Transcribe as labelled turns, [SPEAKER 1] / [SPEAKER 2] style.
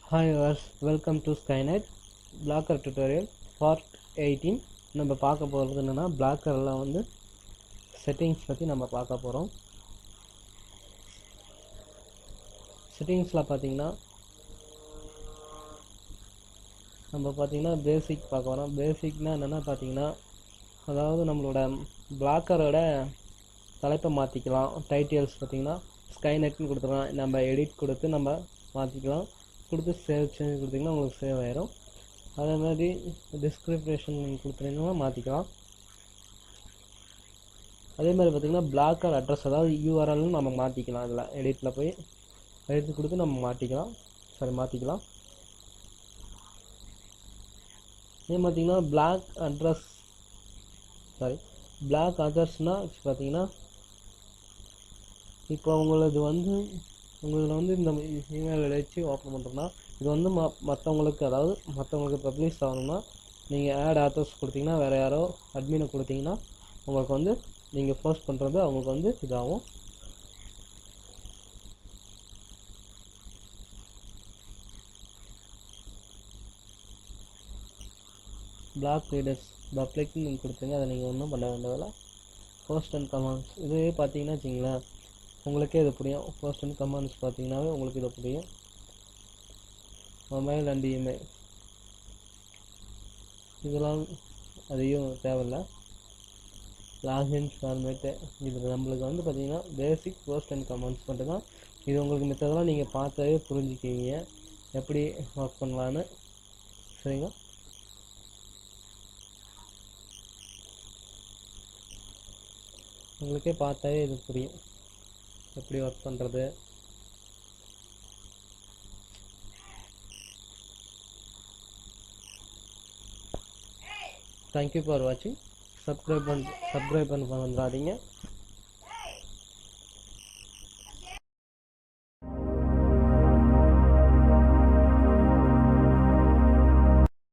[SPEAKER 1] Hi viewers, welcome to Skynet Blocker tutorial part 18. நம்ம பார்க்க போகிறது என்னன்னா Blockerல வந்து settings பத்தி நம்ம பார்க்க போறோம். Settingsல பாத்தீங்கன்னா நம்ம பாத்தீங்கன்னா basic பார்க்க போறோம். Basicனா என்னன்னா பாத்தீங்கன்னா அதாவது நம்மளோட Blockerோட தலைப்பை மாத்திக்கலாம். டைட்டில்ஸ் பாத்தீங்கன்னா Skynetனு கொடுத்துக்கலாம். நம்ம எடிட் கொடுத்து நம்ம மாத்திக்கலாம். கொடுத்து சேவ் சேஞ்ச் கொடுத்தீங்கன்னா உங்களுக்கு சேவ் ஆயிரும். அதே மாதிரி டிஸ்கிரிப்ஷன் கொடுத்தீங்கன்னா மாற்றிக்கலாம். அதே மாதிரி பார்த்தீங்கன்னா பிளாக்கர் அட்ரஸ் அதாவது யூஆர்எல்னு நம்ம மாற்றிக்கலாம். அதில் எடிட்டில் போய் எடுத்து கொடுத்து நம்ம மாற்றிக்கலாம். இதே பார்த்தீங்கன்னா பிளாக் அட்ரஸ்னால் பார்த்தீங்கன்னா இப்போ உங்களது வந்து இந்த இமெயில் வச்சு ஓப்பன் பண்ணுறோம்னா இது வந்து மற்றவங்களுக்கு அதாவது மற்றவங்களுக்கு பப்ளிஷ் ஆகணும்னா நீங்கள் ஆட் ஆத்தர்ஸ் கொடுத்தீங்கன்னா வேறு யாரோ அட்மினை கொடுத்தீங்கன்னா உங்களுக்கு வந்து நீங்கள் போஸ்ட் பண்ணுறது அவங்களுக்கு வந்து இதாகும். பிளாக் ரீடர்ஸ் பப்ளிக்னு நீங்கள் கொடுத்தீங்க அதை நீங்கள் ஒன்றும் பண்ண வேண்டியதில்லை. போஸ்ட் அண்ட் கமெண்ட்ஸ் இது பார்த்தீங்கன்னா வச்சிங்களேன் உங்களுக்கே இது புரியும். போஸ்ட் அண்ட் கமெண்ட்ஸ் பார்த்தீங்கன்னாவே உங்களுக்கு இது புரியும். மொபைல் அண்ட் இமெயில் இதெல்லாம் அதையும் தேவையில்லை. லாகின் ஃபார்மேட்டு இது நம்மளுக்கு வந்து பார்த்தீங்கன்னா பேசிக் போஸ்ட் அண்ட் கமெண்ட்ஸ் மட்டும்தான். இது உங்களுக்கு மித்ததெல்லாம் நீங்கள் பார்த்தாவே புரிஞ்சுக்குவீங்க எப்படி ஒர்க் பண்ணலான்னு. சரிங்க, உங்களுக்கே பார்த்தாவே இது புரியும் எப்படி ஒர்க் பண்ணுறது. தேங்க்யூ ஃபார் வாட்சிங். சப்ஸ்கிரைப் பண்ண மறந்துடாதீங்க.